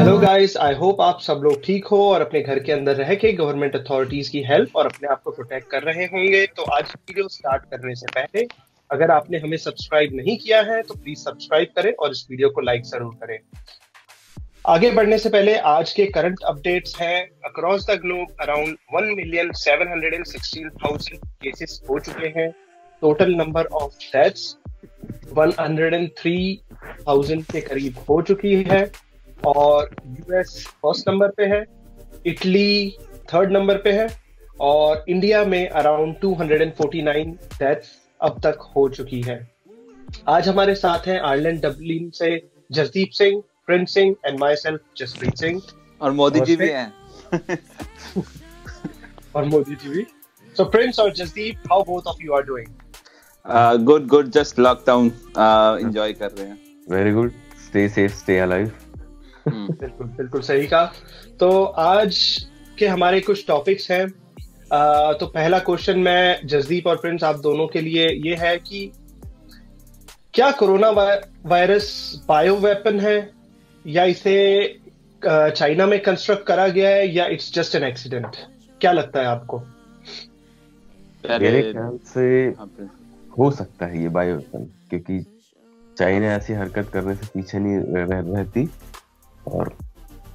Hello guys, I hope आप सब लोग ठीक हो और अपने घर के अंदर रह के गवर्नमेंट अथॉरिटीज की हेल्प और अपने आप को प्रोटेक्ट कर रहे होंगे। तो आज वीडियो स्टार्ट करने से पहले अगर आपने हमें सब्सक्राइब नहीं किया है तो प्लीज सब्सक्राइब करें और इस वीडियो को लाइक जरूर करें। आगे बढ़ने से पहले आज के करंट अपडेट्स हैं। Across the globe around 1,716,000 cases हो चुके हैं। टोटल नंबर ऑफ डेथ्स 103,000 के करीब हो चुकी है और यूएस फर्स्ट नंबर पे है, इटली थर्ड नंबर पे है और इंडिया में अराउंड 249 डेथ्स अब तक हो चुकी है। आज हमारे साथ हैं आयरलैंड डबलिन से Jasdeep Singh, Prince Singh and myself Jaspreet Singh. और मोदी जी भी हैं। और मोदी जी भी। So Prince or Jasdeep, how both of you are doing? Good, just lockdown enjoy कर रहे हैं। Very good, stay safe, stay alive. बिल्कुल सही कहा। तो आज के हमारे कुछ टॉपिक्स हैं। तो पहला क्वेश्चन मैं जसदीप और प्रिंस आप दोनों के लिए ये है कि क्या कोरोना वायरस बायो वेपन है या इसे चाइना में कंस्ट्रक्ट करा गया है या इट्स जस्ट एन एक्सीडेंट? क्या लगता है आपको? मेरे ख्याल से हो सकता है ये बायो वेपन, क्योंकि चाइना ऐसी हरकत करने से पीछे नहीं रहती और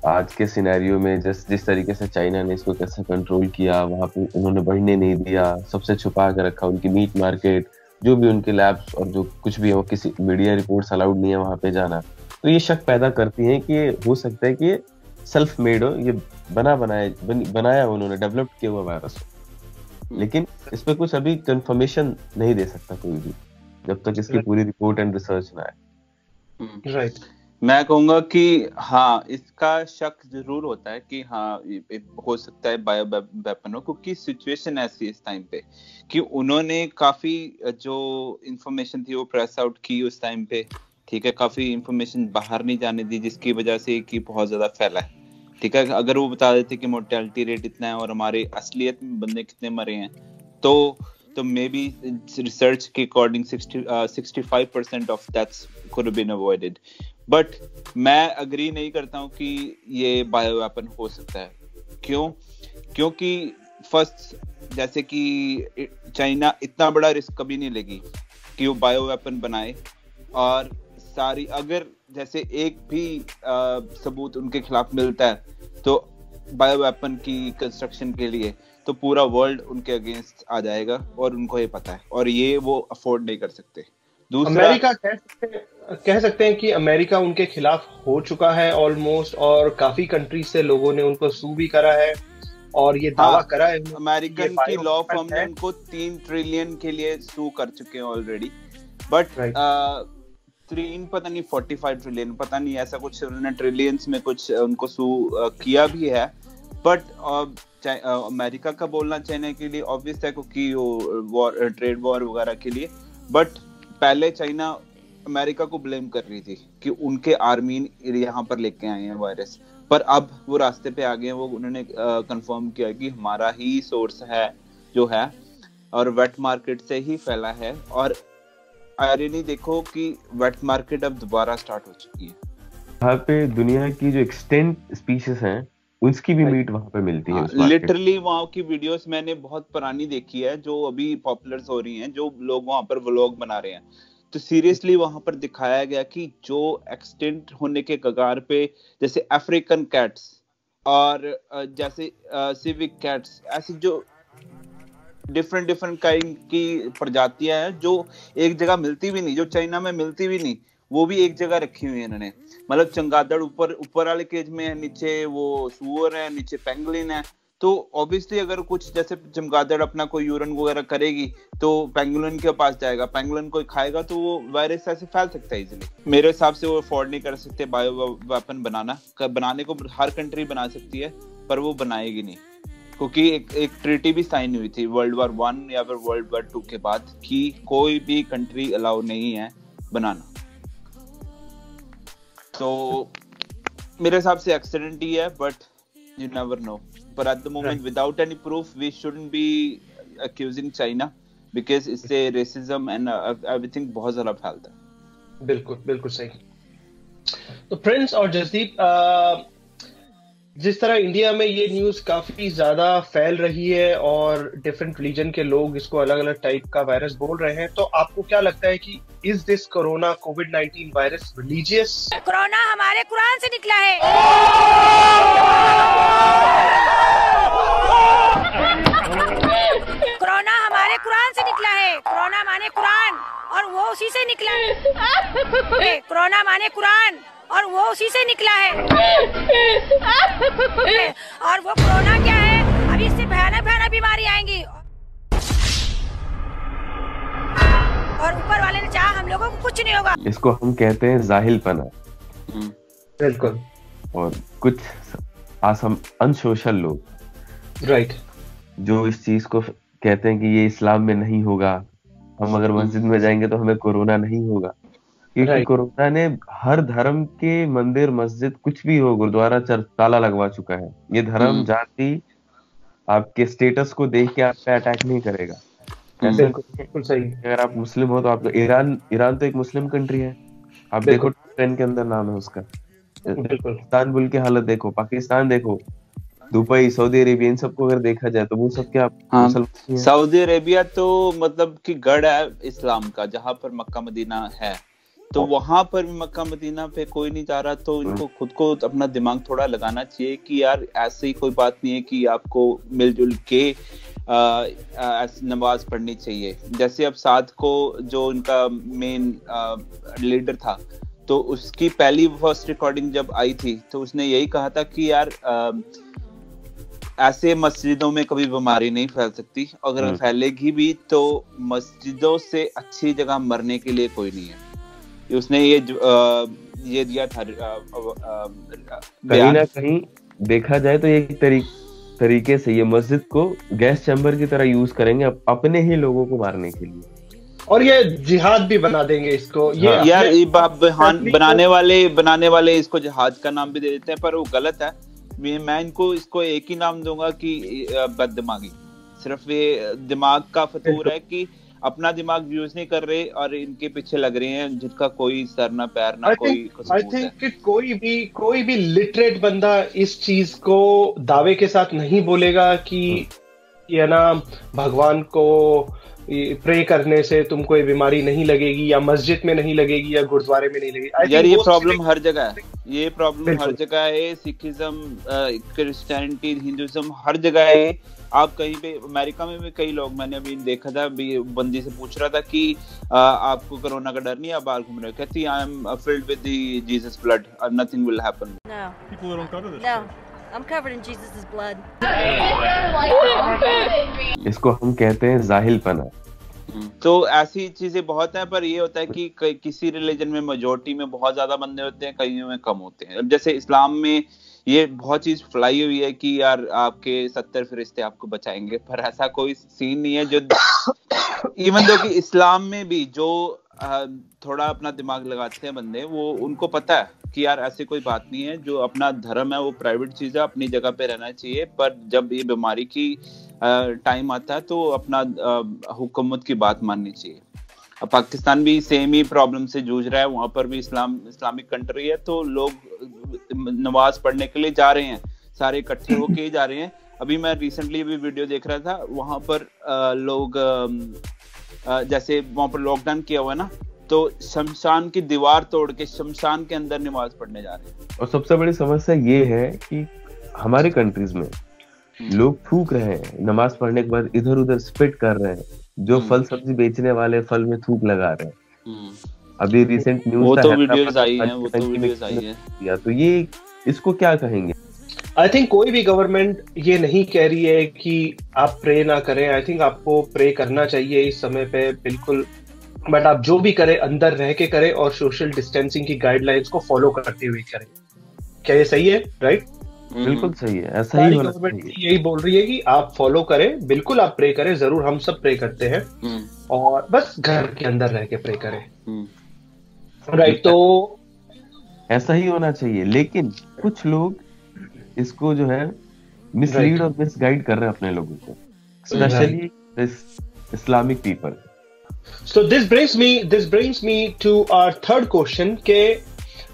आज के सिनेरियो में जिस तरीके से चाइना ने इसको कैसे कंट्रोल किया, वहां पे उन्होंने बढ़ने नहीं दिया, सबसे छुपा के रखा, उनकी मीट मार्केट जो भी उनके लैब्स और जो कुछ भी हो, किसी मीडिया रिपोर्ट्स अलाउड नहीं है वहां पे जाना, तो ये शक पैदा करती है कि ये हो सकता है कि ये सेल्फ मेड हो, ये बनाया उन्होंने, डेवलप किया हुआ वायरस हो। लेकिन इस पे कुछ अभी कंफर्मेशन नहीं दे सकता कोई भी जब तक इसकी पूरी रिपोर्ट एंड रिसर्च ना आए। राइट। मैं कहूंगा कि हाँ, इसका शक जरूर होता है कि हाँ हो सकता है बायो वेपन हो, क्योंकि सिचुएशन ऐसी है इस टाइम पे कि उन्होंने काफी जो इंफॉर्मेशन थी वो प्रेस आउट की उस टाइम पे, ठीक है, काफी इंफॉर्मेशन बाहर नहीं जाने दी, जिसकी वजह से कि बहुत ज्यादा फैला है। ठीक है, अगर वो बता देते कि मोर्टेलिटी रेट इतना है और हमारे असलियत में बंदे कितने मरे हैं तो मे बी रिसर्च के according 65% of deaths could have been avoided. But मैं अग्री नहीं करता हूं कि ये बायो वेपन हो सकता है। क्योंकि फर्स्ट, जैसे कि चाइना इतना बड़ा रिस्क कभी नहीं लेगी कि वो बायो वेपन बनाए और सारी, अगर जैसे एक भी सबूत उनके खिलाफ मिलता है तो बायो वेपन की कंस्ट्रक्शन के लिए, तो पूरा वर्ल्ड उनके अगेंस्ट आ जाएगा और उनको ये पता है और ये वो अफोर्ड नहीं कर सकते। दूसरा, अमेरिका कह सकते हैं कि अमेरिका उनके खिलाफ हो चुका है ऑलमोस्ट, और काफी कंट्रीज से लोगों ने उनको सू भी करा है और ये दावा करा है। अमेरिकन की लॉ फर्म ने उनको 3 ट्रिलियन के लिए सू कर चुके हैं ऑलरेडी, बट 3 पता नहीं 45 ट्रिलियन पता नहीं ऐसा कुछ उन्होंने ट्रिलियंस में कुछ उनको सू किया भी है। बट अमेरिका का बोलना चाइना के लिए ऑब्वियस है क्योंकि वो ट्रेड वॉर वगैरह के लिए। बट पहले चाइना अमेरिका को ब्लेम कर रही थी कि उनके आर्मी यहाँ पर लेके आए हैं वायरस, पर अब वो रास्ते पे आ गए हैं। वो उन्होंने कंफर्म किया कि हमारा ही सोर्स है जो है और वेट मार्केट से ही फैला है। और आयरनी देखो कि वेट मार्केट अब दोबारा स्टार्ट हो चुकी है। यहाँ पे दुनिया की जो एक्सटेंट स्पीशीज हैं उसकी भी मीट वहाँ पे मिलती है। लिटरली वहाँ की वीडियोस मैंने बहुत पुरानी देखी है जो अभी पॉपुलर हो रही हैं, जो लोग वहाँ पर व्लॉग बना रहे हैं, तो सीरियसली वहाँ पर दिखाया गया कि जो एक्सटेंट होने के कगार पे, जैसे अफ्रीकन कैट्स और जैसे सिविक कैट्स, ऐसी जो डिफरेंट काइंड की प्रजातियां हैं जो एक जगह मिलती भी नहीं, जो चाइना में मिलती भी नहीं, वो भी एक जगह रखी हुई है इन्होंने। मतलब चमगादड़ ऊपर वाले केज में है, नीचे वो सूअर है, नीचे पेंगुलिन है। तो ऑब्वियसली अगर कुछ जैसे चमगादड़ अपना कोई यूरन वगैरह करेगी तो पेंगुलिन के पास जाएगा, पेंगुलिन कोई खाएगा तो वो वायरस ऐसे फैल सकता है इजीली। मेरे हिसाब से वो अफोर्ड नहीं कर सकते बायो वेपन बनाने को हर कंट्री बना सकती है पर वो बनाएगी नहीं, क्योंकि एक ट्रीटी भी साइन हुई थी वर्ल्ड वॉर 1 या फिर वर्ल्ड वॉर 2 के बाद कि कोई भी कंट्री अलाउ नहीं है बनाना। तो मेरे हिसाब से एक्सीडेंट ही है, बट यू नेवर नो। पर at the moment without any proof we shouldn't be accusing China, because इससे रेसिज्म एंड एवरीथिंग बहुत ज्यादा फैलता है। बिल्कुल सही। तो प्रिंस और जसदीप, जिस तरह इंडिया में ये न्यूज काफी ज्यादा फैल रही है और डिफरेंट रीजन के लोग इसको अलग अलग टाइप का वायरस बोल रहे हैं, तो आपको क्या लगता है कि is this corona covid virus religious? Corona हमारे कुरान से निकला है। कोरोना हमारे कुरान से निकला है। कोरोना माने कुरान और वो उसी से निकला है। कोरोना माने कुरान और वो उसी से निकला है। और वो कोरोना क्या है? अभी इससे भयानक भयानक बीमारी आएंगी और ऊपर वाले ने चाहा हम लोगों को कुछ नहीं होगा। इसको हम कहते हैं जाहिलपना। बिल्कुल। और कुछ अनसोशल लोग, राइट, जो इस चीज को कहते हैं कि ये इस्लाम में नहीं होगा, हम अगर मस्जिद में जाएंगे तो हमें कोरोना नहीं होगा, क्योंकि कोरोना ने हर धर्म के मंदिर, मस्जिद, कुछ भी हो, गुरुद्वारा, चर्च ताला लगवा चुका है। ये धर्म, जाति, आपके स्टेटस को देख के आप पे अटैक नहीं करेगा। बिल्कुल सही। अगर आप मुस्लिम हो तो आपका ईरान तो एक मुस्लिम कंट्री है, आप देखो 10 के अंदर नाम है उसका। इस्तांबुल की हालत देखो, पाकिस्तान देखो, दुबई, सऊदी अरेबिया, इन सबको अगर देखा जाए तो वो सब क्या सऊदी अरेबिया तो मतलब कि गढ़ है इस्लाम का, जहाँ पर मक्का मदीना है, तो वहां पर भी मक्का मदीना पे कोई नहीं जा रहा। तो इनको खुद को अपना दिमाग थोड़ा लगाना चाहिए कि यार ऐसी कोई बात नहीं है कि आपको मिलजुल के नमाज पढ़नी चाहिए। जैसे अब साद को जो इनका मेन लीडर था, तो उसकी पहली फर्स्ट रिकॉर्डिंग जब आई थी तो उसने यही कहा था कि यार ऐसे मस्जिदों में कभी बीमारी नहीं फैल सकती, अगर फैलेगी भी तो मस्जिदों से अच्छी जगह मरने के लिए कोई नहीं है। उसने ये दिया था। कहीं ना कहीं देखा जाए तो ये तरीके से ये मस्जिद को गैस चैम्बर की तरह यूज करेंगे अपने ही लोगों को मारने के लिए, और ये जिहाद भी बना देंगे इसको। ये यार बनाने वाले इसको जिहाद का नाम भी दे देते हैं, पर वो गलत है। मैं इसको एक ही नाम दूंगा कि बददिमागी। सिर्फ ये दिमाग का फतूर है कि अपना दिमाग यूज नहीं कर रहे और इनके पीछे लग रहे हैं, जिनका कोई सर ना पैर ना कोई। आई थिंक कि कोई भी लिटरेट बंदा इस चीज को दावे के साथ नहीं बोलेगा कि ये ना भगवान को प्रे करने से तुमको ये बीमारी नहीं लगेगी, या मस्जिद में नहीं लगेगी, या गुरुद्वारे में नहीं लगेगी। यार ये प्रॉब्लम हर जगह है, ये प्रॉब्लम हर जगह है। सिखिज्म, क्रिश्चियनिटी, हिंदुइज्म, हर जगह है। आप कहीं पे अमेरिका में भी कई लोग, मैंने अभी देखा था, बंदी से पूछ रहा था कि आपको कोरोना का डर नहीं, आप बाहर घूम रहे हो? कहती I am filled with the Jesus blood, nothing will happen. No. People don't cover this. No. I'm covered in Jesus' blood. इसको हम कहते हैं जाहिलपना। तो ऐसी चीजें बहुत हैं, पर ये होता है कि किसी रिलीजन में मेजोरिटी में बहुत ज्यादा बंदे होते हैं, कहीं में कम होते हैं। जैसे इस्लाम में ये बहुत चीज फैलाई हुई है कि यार आपके 70 फरिश्ते आपको बचाएंगे, पर ऐसा कोई सीन नहीं है। जो इवन दो कि इस्लाम में भी जो थोड़ा अपना दिमाग लगाते हैं बंदे, वो उनको पता है कि यार ऐसी कोई बात नहीं है, जो अपना धर्म है वो प्राइवेट चीज है, अपनी जगह पे रहना चाहिए, पर जब ये बीमारी की टाइम आता है तो अपना हुकूमत की बात माननी चाहिए। अब पाकिस्तान भी सेम ही प्रॉब्लम से जूझ रहा है, वहां पर भी इस्लामिक कंट्री है, तो लोग नमाज पढ़ने के लिए जा रहे हैं, सारे इकट्ठे होके जा रहे हैं। अभी मैं रिसेंटली भी वीडियो देख रहा था, वहां पर लोग जैसे वहां पर लॉकडाउन किया हुआ है ना, तो शमशान की दीवार तोड़ के शमशान के अंदर नमाज पढ़ने जा रहे हैं। और सबसे बड़ी समस्या ये है कि हमारे कंट्रीज में लोग थूक रहे हैं, नमाज पढ़ने के बाद इधर उधर स्पिट कर रहे हैं, जो फल सब्जी बेचने वाले फल में थूक लगा रहे हैं। अभी रिसेंट न्यूज़ तो वीडियोस आई हैं, तो ये इसको क्या कहेंगे? आई थिंक कोई भी गवर्नमेंट ये नहीं कह रही है कि आप प्रे ना करें। आई थिंक आपको प्रे करना चाहिए इस समय पे, बिल्कुल, बट आप जो भी करें अंदर रह के करें और सोशल डिस्टेंसिंग की गाइडलाइंस को फॉलो करते हुए करें। क्या ये सही है? राइट, बिल्कुल सही है, ऐसा ही होना चाहिए। यही बोल रही है कि आप फॉलो करें, बिल्कुल आप प्रे करें, जरूर हम सब प्रे करते हैं, और बस घर के अंदर रह के प्रे करें। राइट, तो ऐसा ही होना चाहिए। लेकिन कुछ लोग इसको जो है मिसलीड और मिसगाइड कर रहे हैं अपने लोगों को, specially Islamic people. So this brings me to our third question के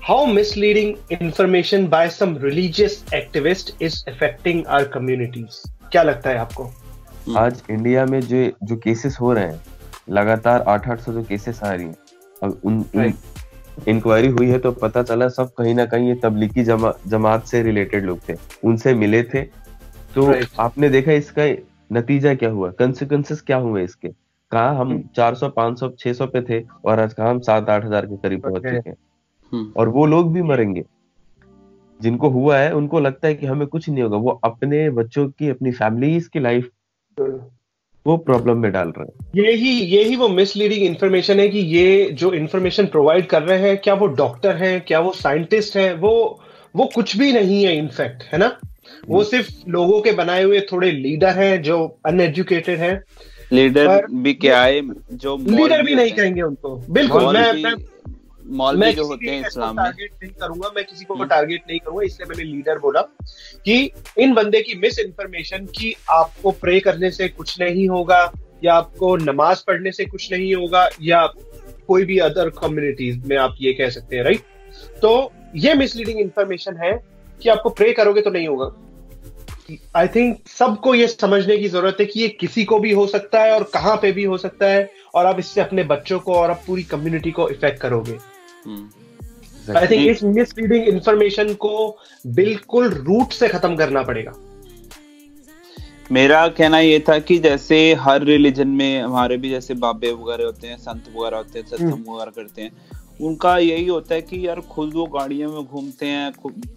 how misleading information by some religious activist is affecting our communities? क्या लगता है आपको? आज इंडिया में जो केसेस हो रहे हैं, लगातार 800 जो केसेस आ रही हैं, अब इंक्वायरी हुई है तो पता चला सब कहीं ना कहीं ये तबलीगी जमात से रिलेटेड लोग थे, उनसे मिले थे। तो आपने देखा इसका नतीजा क्या हुआ, कंसिक्वेंसेस क्या हुए इसके। कहा हम 400, 500, 600 पे थे और आज कहा हम 7-8 हजार के करीब पहुंच चुके हैं। और वो लोग भी मरेंगे, जिनको हुआ है उनको लगता है कि हमें कुछ नहीं होगा, वो अपने बच्चों की, अपनी फैमिलीज की लाइफ वो प्रॉब्लम में डाल रहे हैं। यही वो मिसलीडिंग इंफॉर्मेशन है कि ये जो इंफॉर्मेशन प्रोवाइड कर रहे हैं, क्या वो डॉक्टर हैं, क्या वो साइंटिस्ट हैं, वो कुछ भी नहीं है इनफैक्ट, है ना। वो सिर्फ लोगों के बनाए हुए थोड़े लीडर हैं जो अनएजुकेटेड हैं। लीडर भी क्या है, जो लीडर भी नहीं कहेंगे उनको, बिल्कुल। मैं जो होते हैं इस्लाम में टारगेट नहीं करूंगा, मैं किसी को टारगेट नहीं करूंगा, इसलिए मैंने लीडर बोला कि इन बंदे की मिस इन्फॉर्मेशन की आपको प्रे करने से कुछ नहीं होगा, या आपको नमाज पढ़ने से कुछ नहीं होगा, या कोई भी अदर कम्युनिटीज में आप ये कह सकते हैं, राइट। तो ये मिसलीडिंग इन्फॉर्मेशन है कि आपको प्रे करोगे तो नहीं होगा। आई थिंक सबको ये समझने की जरूरत है कि ये किसी को भी हो सकता है और कहां पे भी हो सकता है, और आप इससे अपने बच्चों को और आप पूरी कम्युनिटी को इफेक्ट करोगे। आई थिंक इस मिसलीडिंग इंफॉर्मेशन को बिल्कुल रूट से खत्म करना पड़ेगा। मेरा कहना ये था कि जैसे हर रिलीजन में हमारे भी जैसे बाबे वगैरह होते हैं, संत वगैरह होते हैं, सत्संग वगैरह करते हैं, उनका यही होता है कि यार खुद वो गाड़ियों में घूमते हैं,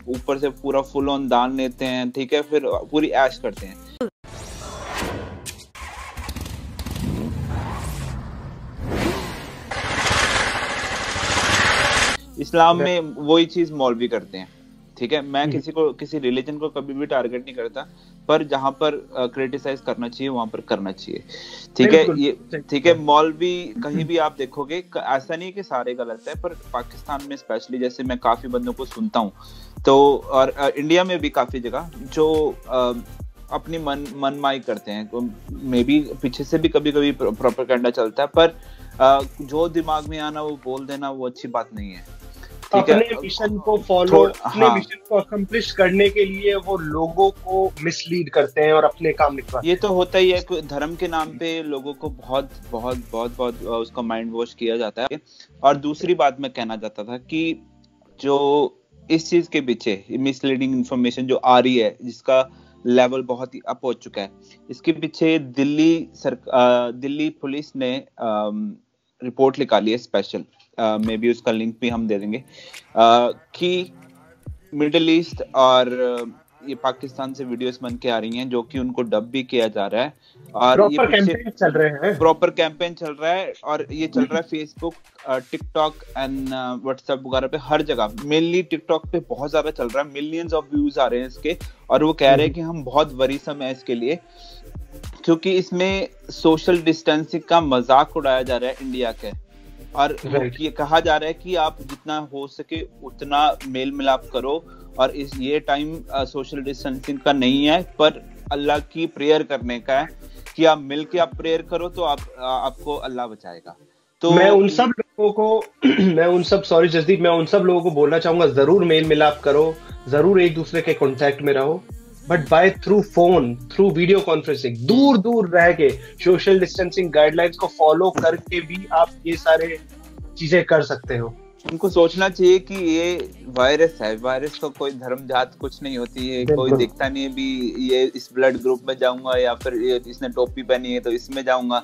ऊपर से पूरा फुल ऑन दान लेते हैं, ठीक है, फिर पूरी ऐश करते हैं। इस्लाम में वही चीज मौलवी करते हैं, ठीक है। मैं किसी रिलीजन को कभी भी टारगेट नहीं करता, पर जहां पर क्रिटिसाइज करना चाहिए वहां पर करना चाहिए, ठीक है। ये ठीक है, मौलवी कहीं भी आप देखोगे, ऐसा नहीं कि सारे गलत है, पर पाकिस्तान में स्पेशली जैसे मैं काफी बंदों को सुनता हूँ, तो और इंडिया में भी काफी जगह जो अपनी मनमाई करते हैं, मे बी पीछे से भी कभी कभी प्रोपेगेंडा चलता है, पर जो दिमाग में आना वो बोल देना वो अच्छी बात नहीं है, ठीक है। अपने मिशन को फॉलो, अपने मिशन को अकम्प्लिश करने के लिए वो लोगों को मिसलीड करते हैं और अपने काम निकलवाते हैं। ये तो होता ही है, धर्म के नाम पे लोगों को बहुत बहुत बहुत बहुत उसका माइंड वॉश किया जाता है। और दूसरी बात मैं कहना चाहता था कि जो इस चीज के पीछे मिसलीडिंग इंफॉर्मेशन जो आ रही है, जिसका लेवल बहुत ही अप हो चुका है, इसके पीछे दिल्ली पुलिस ने रिपोर्ट निकाली है स्पेशल, मे बी उसका लिंक भी हम दे देंगे, कि मिडिल ईस्ट और ये पाकिस्तान से वीडियोस बन के आ रही हैं, जो कि उनको डब भी किया जा रहा है, और ये कैंपेन चल रहे हैं, प्रॉपर कैंपेन चल रहा है, और ये चल रहा है फेसबुक, टिकटॉक एंड व्हाट्सएप वगैरह पे, हर जगह। मेनली टिकटॉक पे बहुत ज्यादा चल रहा है, मिलियंस ऑफ व्यूज आ रहे हैं इसके, और वो कह रहे हैं कि हम बहुत वरीसम है इसके लिए, क्योंकि इसमें सोशल डिस्टेंसिंग का मजाक उड़ाया जा रहा है इंडिया के, और ये कहा जा रहा है कि आप जितना हो सके उतना मेल मिलाप करो, और ये टाइम सोशल डिस्टेंसिंग का नहीं है, पर अल्लाह की प्रेयर करने का है, कि आप मिल के आप प्रेयर करो तो आपको अल्लाह बचाएगा। तो मैं उन सब लोगों को बोलना चाहूंगा, जरूर मेल मिलाप करो, जरूर एक दूसरे के कांटेक्ट में रहो, but by through phone, through video conferencing, दूर दूर रह के सोशल डिस्टेंसिंग गाइडलाइंस को फॉलो करके भी आप ये सारे चीजें कर सकते हो। उनको सोचना चाहिए कि ये वायरस है, वायरस का कोई धर्म जात कुछ नहीं होती है, कोई दिखता नहीं है भी ये इस ब्लड ग्रुप में जाऊंगा, या फिर ये इसने टोपी पहनी है तो इसमें जाऊंगा,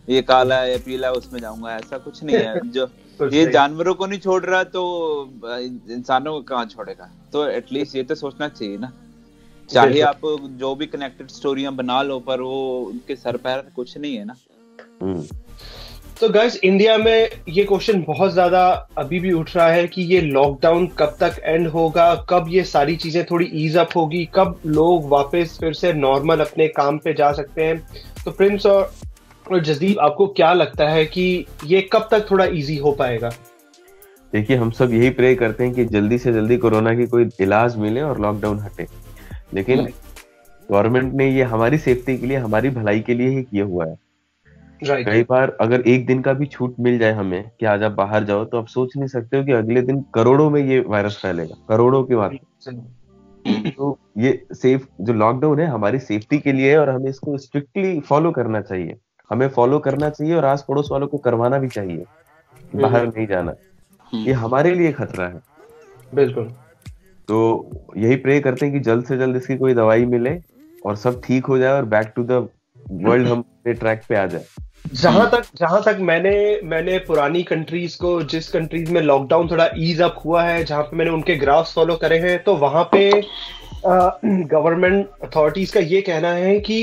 ये काला है पीला उसमें जाऊंगा, ऐसा कुछ नहीं है। जो ये जानवरों को नहीं छोड़ रहा तो इंसानों को कहाँ छोड़ेगा। तो एटलीस्ट ये तो सोचना चाहिए ना, चाहे आप जो भी कनेक्टेड स्टोरियां बना लो, पर वो उनके सर पैर कुछ नहीं है ना। तो गाइस, इंडिया में ये क्वेश्चन बहुत ज्यादा अभी भी उठ रहा है कि ये लॉकडाउन कब तक एंड होगा, कब ये सारी चीजें थोड़ी ईज अप होगी, कब लोग वापस फिर से नॉर्मल अपने काम पे जा सकते हैं। तो प्रिंस और जसदीप, आपको क्या लगता है कि ये कब तक थोड़ा इजी हो पाएगा? देखिए, हम सब यही प्रे करते हैं कि जल्दी से जल्दी कोरोना की कोई इलाज मिले और लॉकडाउन हटे, लेकिन गवर्नमेंट ने ये हमारी सेफ्टी के लिए, हमारी भलाई के लिए ही किया हुआ है। कई बार अगर एक दिन का भी छूट मिल जाए हमें कि आज आप बाहर जाओ, तो आप सोच नहीं सकते हो कि अगले दिन करोड़ों में ये वायरस फैलेगा, करोड़ों की बात। तो ये सेफ जो लॉकडाउन है हमारी सेफ्टी के लिए है, और हमें इसको स्ट्रिक्टली फॉलो करना चाहिए। हमें फॉलो करना चाहिए और आस पड़ोस वालों को करवाना भी चाहिए, बाहर नहीं जाना। ये हमारे लिए खतरा है। बिल्कुल। तो यही प्रे करते हैं कि जल्द से जल्द इसकी कोई दवाई मिले और सब ठीक हो जाए और बैक टू द वर्ल्ड हम ट्रैक पे आ जाए। जहां तक मैंने पुरानी कंट्रीज को, जिस कंट्रीज में लॉकडाउन थोड़ा ईज अप हुआ है, जहां पे मैंने उनके ग्राफ्स फॉलो करे हैं, तो वहां पे गवर्नमेंट अथॉरिटीज का ये कहना है कि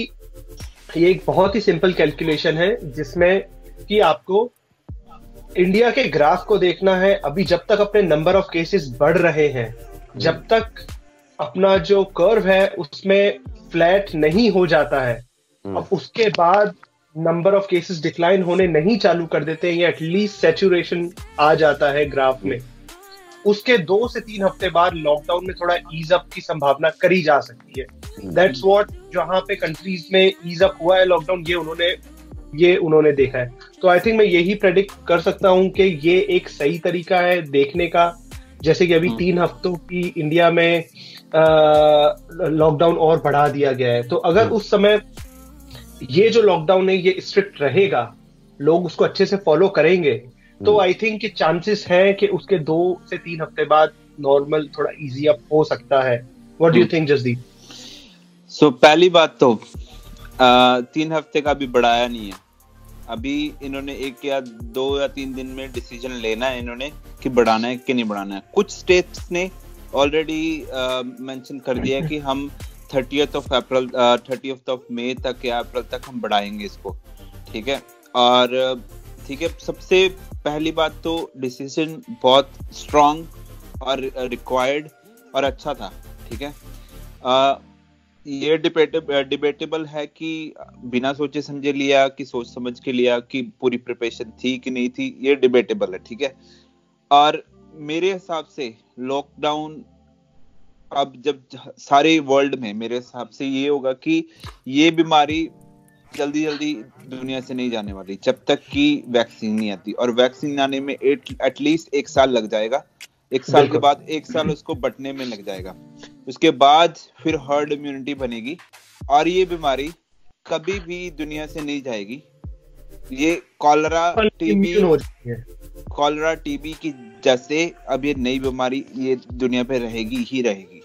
ये एक बहुत ही सिंपल कैलकुलेशन है, जिसमें कि आपको इंडिया के ग्राफ को देखना है। अभी जब तक अपने नंबर ऑफ केसेस बढ़ रहे हैं, जब तक अपना जो कर्व है उसमें फ्लैट नहीं हो जाता है, अब उसके बाद नंबर ऑफ केसेस डिक्लाइन होने नहीं चालू कर देते हैं, या एटलीस्ट सैचुरेशन आ जाता है ग्राफ में, उसके 2 से 3 हफ्ते बाद लॉकडाउन में थोड़ा ईज अप की संभावना करी जा सकती है। दैट्स व्हाट जहां पे कंट्रीज में ईज अप हुआ है लॉकडाउन, ये उन्होंने देखा है। तो आई थिंक मैं यही प्रेडिक्ट कर सकता हूं कि ये एक सही तरीका है देखने का। जैसे कि अभी 3 हफ्तों की इंडिया में लॉकडाउन और बढ़ा दिया गया है, तो अगर उस समय ये जो लॉकडाउन है ये स्ट्रिक्ट रहेगा, लोग उसको अच्छे से फॉलो करेंगे, तो आई थिंक कि चांसेस है कि उसके 2 से 3 हफ्ते बाद नॉर्मल थोड़ा इजी अप हो सकता है। What do you think Jasdeep? So पहली बात तो 3 हफ्ते का भी बढ़ाया नहीं है। अभी इन्होंने 1 या 2 या 3 दिन में डिसीजन लेना है इन्होंने कि बढ़ाना है कि नहीं बढ़ाना है। कुछ स्टेट्स ने ऑलरेडी मेंशन कर दिया है कि हम 30th ऑफ मई तक या अप्रैल तक हम बढ़ाएंगे इसको, ठीक है। और ठीक है, सबसे पहली बात तो डिसीजन बहुत स्ट्रॉन्ग और रिक्वायर्ड और अच्छा था, ठीक है। ये डिबेटेबल है कि बिना सोचे समझे लिया कि सोच समझ के लिया, कि पूरी प्रिपरेशन थी कि नहीं थी, ये डिबेटेबल है, ठीक है। और मेरे हिसाब से लॉकडाउन अब जब सारे वर्ल्ड में, मेरे हिसाब से ये होगा कि ये बीमारी जल्दी दुनिया से नहीं जाने वाली जब तक कि वैक्सीन नहीं आती, और वैक्सीन आने में एटलीस्ट 1 साल लग जाएगा। 1 साल के बाद 1 साल उसको बटने में लग जाएगा, उसके बाद फिर हर्ड इम्यूनिटी बनेगी और ये बीमारी कभी भी दुनिया से नहीं जाएगी। ये कॉलरा टीबी की जैसे अब ये नई बीमारी ये दुनिया पे रहेगी ही रहेगी,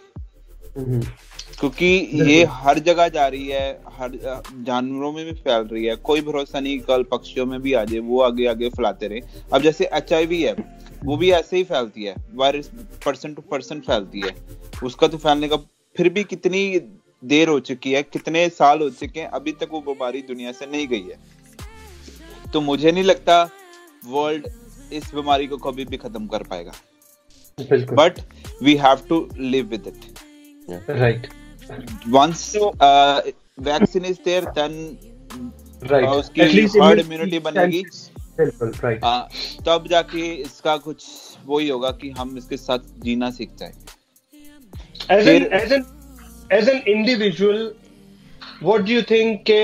क्योंकि ये हर जगह जा रही है, हर जानवरों में भी फैल रही है। कोई भरोसा नहीं कल पक्षियों में भी आ जाए, वो आगे फैलाते रहे। अब जैसे HIV है, वो भी ऐसे ही फैलती है, वायरस पर्सन टू पर्सन फैलती है। उसका तो फैलने का फिर भी कितनी देर हो चुकी है, कितने साल हो चुके हैं, अभी तक वो बीमारी दुनिया से नहीं गई है। तो मुझे नहीं लगता वर्ल्ड इस बीमारी को कभी भी खत्म कर पाएगा, but we have to live with it, right. Once vaccine is there, then उसकी हर्ड इम्यूनिटी बनेगी, तब जाके इसका कुछ वही होगा कि हम इसके साथ जीना सीख जाए। As an individual, what do you think के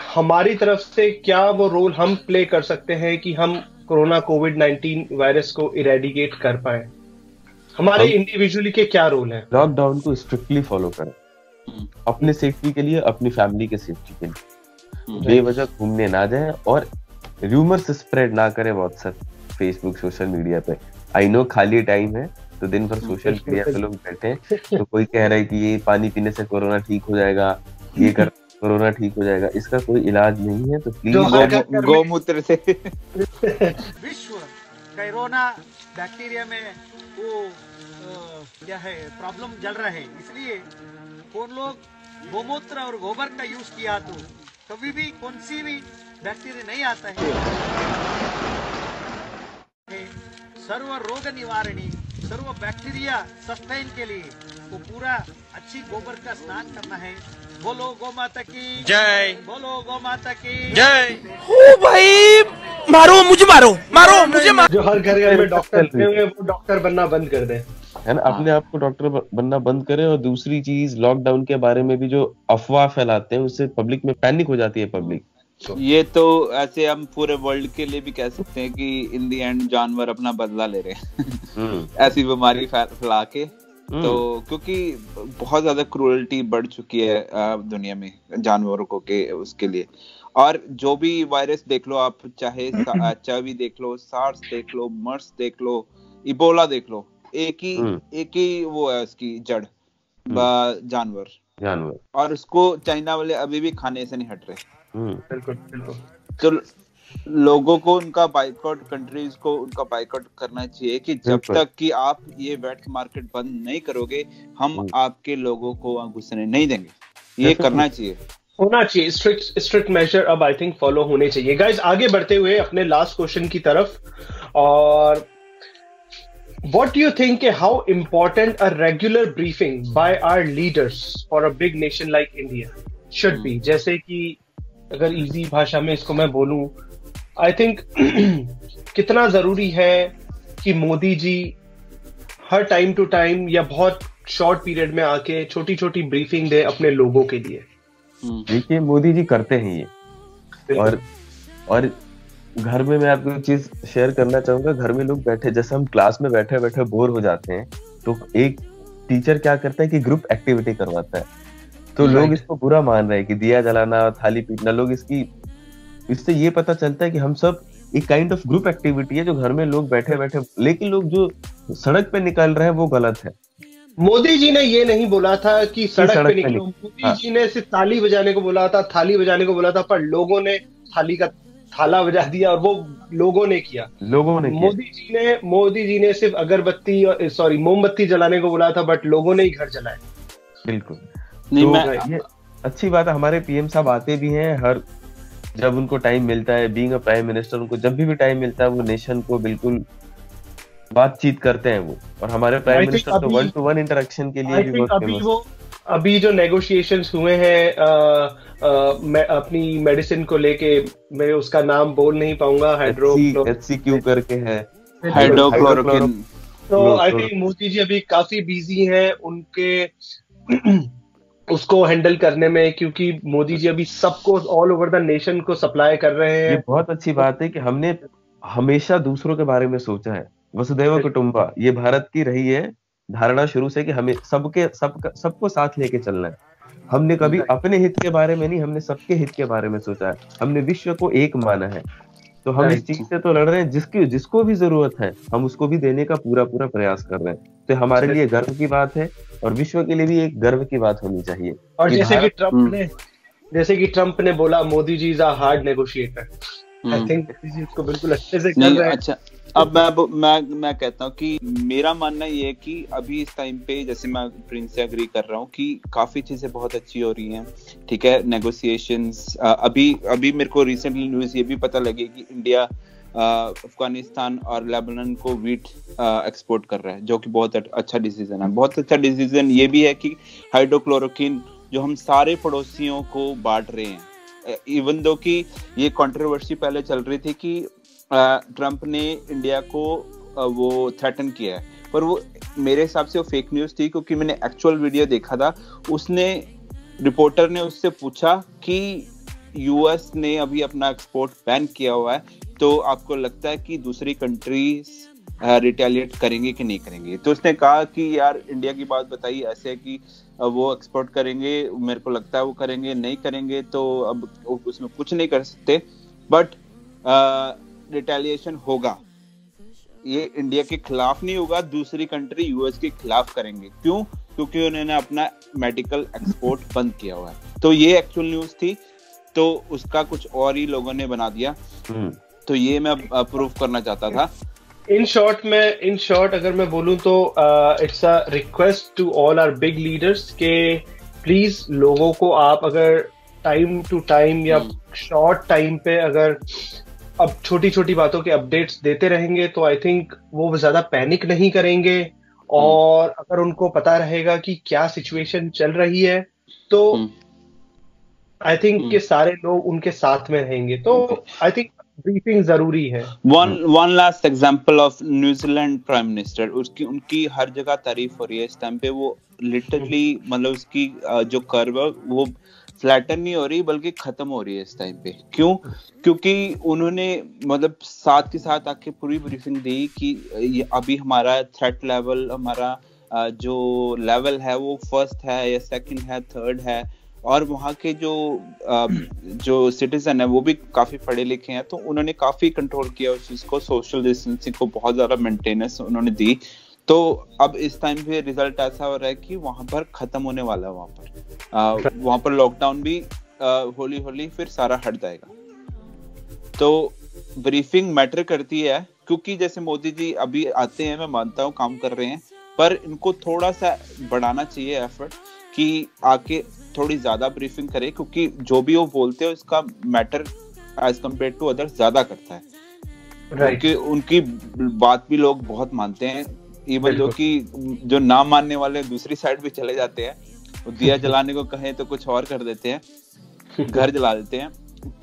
हमारी तरफ से क्या वो रोल हम प्ले कर सकते हैं कि हम कोरोना कोविड-19 वायरस को इरेडिकेट कर पाए? हमारे इंडिविजुअली के क्या रोल है? लॉकडाउन को स्ट्रिक्टली फॉलो करें, अपने सेफ्टी के लिए, अपनी फैमिली के सेफ्टी के लिए। बेवजह घूमने ना जाएं और रूमर्स स्प्रेड ना करें व्हाट्सएप, फेसबुक, सोशल मीडिया पे। आई नो खाली टाइम है तो दिन भर सोशल मीडिया पे लोग बैठे हैं, तो कोई कह रहा है कि ये पानी पीने से कोरोना ठीक हो जाएगा, ये कर कोरोना ठीक हो जाएगा। इसका कोई इलाज नहीं है, तो प्लीज गौमूत्र से विश्व कोरोना बैक्टीरिया में वो क्या है प्रॉब्लम चल रहा है, इसलिए कौन लोग गोमूत्र और गोबर का यूज किया तो कभी भी कौन सी भी बैक्टीरिया नहीं आता है। सर्व रोग निवारणी, सर्व बैक्टीरिया सस्टेन के लिए वो पूरा अच्छी गोबर का स्नान करना है। बोलो गौ माता की जय, बोलो गौ माता की जय। ओ भाई मारो मुझे, मारो मुझे, जो हर घर में डॉक्टर वो डॉक्टर बनना बंद कर दे, है ना, अपने आप को डॉक्टर बनना बंद करे। और दूसरी चीज, लॉकडाउन के बारे में भी जो अफवाह फैलाते हैं उससे पब्लिक में पैनिक हो जाती है पब्लिक ये तो ऐसे हम पूरे वर्ल्ड के लिए भी कह सकते हैं कि इन द एंड जानवर अपना बदला ले रहे हैं ऐसी बीमारी फैला के। तो क्योंकि बहुत ज्यादा क्रूरल्टी बढ़ चुकी है दुनिया में जानवरों को के उसके लिए। और जो भी वायरस देख लो आप, चाहे HIV देख लो, सार्स देख लो, मर्स देख लो, इबोला देख लो, एक ही वो है उसकी जड़ जानवर। और उसको चाइना वाले अभी भी खाने से नहीं हट रहे। बिल्कुल। तो लोगों को उनका बाइकआउट, कंट्रीज को उनका बाइकआउट करना चाहिए कि जब तक कि आप ये वेट मार्केट बंद नहीं करोगे, हम आपके लोगों को घुसने नहीं देंगे। ये करना चाहिए, होना चाहिए। स्ट्रिक्ट मेजर अब आई थिंक फॉलो होने चाहिए। गाइस, आगे बढ़ते हुए अपने लास्ट क्वेश्चन की तरफ, और what do you think how important a regular briefing by our leaders for a big nation like India should be? जैसे कि अगर इजी भाषा में इसको मैं बोलूं, आई थिंक कितना जरूरी है कि मोदी जी हर टाइम टू टाइम या बहुत शॉर्ट पीरियड में आके छोटी छोटी ब्रीफिंग दे अपने लोगों के लिए। देखिए, मोदी जी करते हैं ये। और घर में मैं आपको एक चीज शेयर करना चाहूंगा। घर में लोग बैठे, जैसे हम क्लास में बैठे बैठे बोर हो जाते हैं, तो एक टीचर क्या करता है कि ग्रुप एक्टिविटी करवाता है। तो लोग इसको बुरा मान रहे हैं कि दिया जलाना, थाली पीटना, लोग इससे ये पता चलता है कि हम सब एक काइंड ऑफ ग्रुप एक्टिविटी है जो घर में लोग बैठे बैठे, लेकिन लोग जो सड़क पे निकल रहे हैं वो गलत है। मोदी जी ने ये नहीं बोला था कि सड़क पे निकलो, मोदी जी ने सिर्फ ताली बजाने को बोला था, थाली बजाने को बोला था, पर लोगों ने थाली का थाला बजा दिया और वो लोगों ने किया। मोदी जी ने सिर्फ मोमबत्ती जलाने को बोला था, बट लोगों ने ही घर जलाए। बिल्कुल नहीं, ये अच्छी बात है। हमारे पीएम साहब आते भी हैं, जब उनको टाइम मिलता है, बीइंग अ प्राइम मिनिस्टर, उनको जब भी टाइम मिलता है वो नेशन को बिल्कुल बातचीत करते हैं वो। और हमारे प्राइम मिनिस्टर तो 1-to-1 इंटरेक्शन के लिए भी बहुत फेमस। अभी जो नेगोशिएशंस हुए हैं मैं अपनी मेडिसिन को लेके, मैं उसका नाम बोल नहीं पाऊंगा, HCQ करके है, हाइड्रोक्लोरोक्विन। तो आई थिंक मोदी जी अभी काफी बिजी हैं उनके उसको हैंडल करने में, क्योंकि मोदी जी अभी सबको ऑल ओवर द नेशन को सप्लाई कर रहे हैं। ये बहुत अच्छी बात है कि हमने हमेशा दूसरों के बारे में सोचा है। वसुधैव कुटुंबा, ये भारत की रही है धारणा शुरू से कि हमें सबको साथ लेके चलना है। हमने कभी अपने हित के बारे में नहीं, हमने सबके हित के बारे में सोचा है। हमने विश्व को एक माना है। तो हम इस चीज से तो लड़ रहे हैं, जिसको भी जरूरत है हम उसको भी देने का पूरा प्रयास कर रहे हैं। तो हमारे लिए गर्व की बात है और विश्व के लिए भी एक गर्व की बात होनी चाहिए। और जैसे कि ट्रम्प ने बोला, Modi ji is a hard negotiator. I think इसको बिल्कुल अच्छे से कर रहे हैं। अच्छा, अब मैं कहता हूँ कि मेरा मानना ये है कि अभी इस टाइम पे, जैसे मैं प्रिंस से एग्री कर रहा हूँ कि काफी चीजें बहुत अच्छी हो रही हैं, ठीक है, नेगोशिएशंस। अभी मेरे को रिसेंटली न्यूज ये भी पता लगी कि इंडिया अफगानिस्तान और लेबनान को वीट एक्सपोर्ट कर रहा है, जो कि बहुत अच्छा डिसीजन है। बहुत अच्छा डिसीजन ये भी है कि हाइड्रोक्लोरोक्विन जो हम सारे पड़ोसियों को बांट रहे हैं, इवन दो कि ये कंट्रोवर्सी पहले चल रही थी कि ट्रम्प ने इंडिया को वो थ्रेटन किया है, पर वो मेरे हिसाब से वो फेक न्यूज थी, क्योंकि मैंने एक्चुअल वीडियो देखा था। रिपोर्टर ने उससे पूछा कि यूएस ने अभी अपना एक्सपोर्ट बैन किया हुआ है, तो आपको लगता है कि दूसरी कंट्रीज रिटेलिएट करेंगे कि नहीं करेंगे? तो उसने कहा कि यार इंडिया की बात बताई, ऐसे है कि वो एक्सपोर्ट करेंगे, मेरे को लगता है वो करेंगे, नहीं करेंगे तो अब उसमें कुछ नहीं कर सकते, बट रिटेलिएशन होगा। ये इंडिया के खिलाफ नहीं होगा, दूसरी कंट्री यूएस के खिलाफ करेंगे। क्यों? क्योंकि उन्होंने अपना मेडिकल एक्सपोर्ट बंद किया हुआ है। तो ये एक्चुअल न्यूज थी, तो उसका कुछ और ही लोगों ने बना दिया। तो ये मैं प्रूफ करना चाहता था। इन शॉर्ट अगर मैं बोलूं तो it's a request to all our big leaders के प्लीज लोगों को आप अगर टाइम टू टाइम या शॉर्ट टाइम पे अगर अब छोटी छोटी बातों के अपडेट्स देते रहेंगे तो आई थिंक वो ज्यादा पैनिक नहीं करेंगे, और अगर उनको पता रहेगा कि क्या सिचुएशन चल रही है तो आई थिंक कि सारे लोग उनके साथ में रहेंगे। तो आई थिंक ब्रीफिंग जरूरी है। One last example of New Zealand prime minister, उनकी हर जगह तारीफ हो रही है इस टाइम पे। वो लिटरली मतलब उसकी जो कर्व है वो फ्लैटन नहीं हो रही बल्कि खत्म हो रही है इस टाइम पे। क्यों? क्योंकि उन्होंने मतलब साथ के साथ आके पूरी ब्रीफिंग दी कि ये अभी हमारा थ्रेट लेवल, हमारा जो लेवल है वो फर्स्ट है या सेकंड है, थर्ड है, और वहाँ के जो सिटीजन है वो भी काफी पढ़े लिखे हैं, तो उन्होंने काफी कंट्रोल किया उस चीज को, सोशल डिस्टेंसिंग को बहुत ज्यादा मेंटेनेंस उन्होंने दी। तो अब इस टाइम पे रिजल्ट ऐसा हो रहा है कि वहां पर खत्म होने वाला है, वहां पर लॉकडाउन भी होली होली फिर सारा हट जाएगा। तो ब्रीफिंग मैटर करती है, क्योंकि जैसे मोदी जी अभी आते हैं, मैं मानता हूँ काम कर रहे हैं, पर इनको थोड़ा सा बढ़ाना चाहिए एफर्ट कि आके थोड़ी ज्यादा ब्रीफिंग करे, क्योंकि जो भी वो बोलते हैं उसका matter as compare to others ज्यादा करता है। क्योंकि उनकी बात भी लोग बहुत मानते हैं, इवन जो ना मानने वाले दूसरी साइड भी चले जाते हैं, वो दिया जलाने को कहें तो कुछ और कर देते हैं, घर जला देते हैं।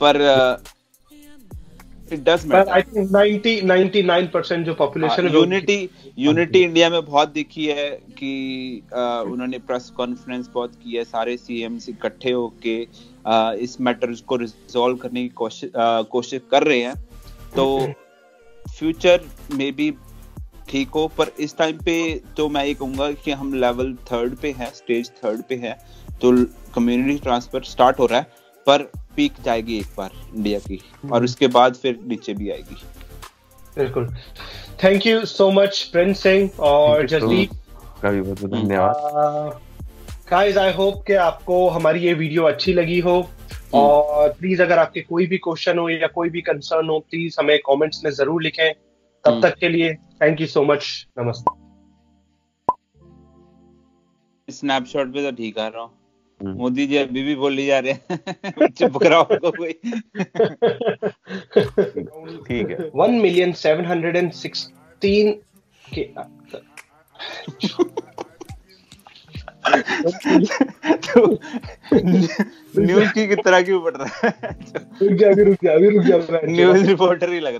पर it does matter. I think 99% जो पॉपुलेशन है, यूनिटी इंडिया में बहुत दिखी है कि उन्होंने प्रेस कॉन्फ्रेंस बहुत की है, सारे सीएम्स इकट्ठे होके इस मैटर को रिजॉल्व करने की कोशिश कर रहे हैं। तो फ्यूचर में भी ठीक हो, पर इस टाइम पे तो मैं ये कहूंगा कि हम लेवल 3 पे है, स्टेज 3 पे है, तो कम्युनिटी ट्रांसफर स्टार्ट हो रहा है, पर पीक जाएगी एक बार इंडिया की, और उसके बाद फिर नीचे भी आएगी। बिल्कुल। Thank you so much Prince Singh और जसदीप का भी बहुत धन्यवाद। गाइस, आई होप कि आपको हमारी ये वीडियो अच्छी लगी हो, और प्लीज अगर आपके कोई भी क्वेश्चन हो या कोई भी कंसर्न हो, प्लीज हमें कमेंट्स में जरूर लिखें। तब तक के लिए थैंक यू सो मच, नमस्ते। स्नैपशॉट पे तो ठीक आ रहा हूँ, मोदी जी अभी भी बोली जा रहे हैं चुप कराओ कोई। ठीक है। 1,716 के न्यूज की तरह क्यों पढ़ रहा है? रुक जा, न्यूज रिपोर्टर ही लग रहा है।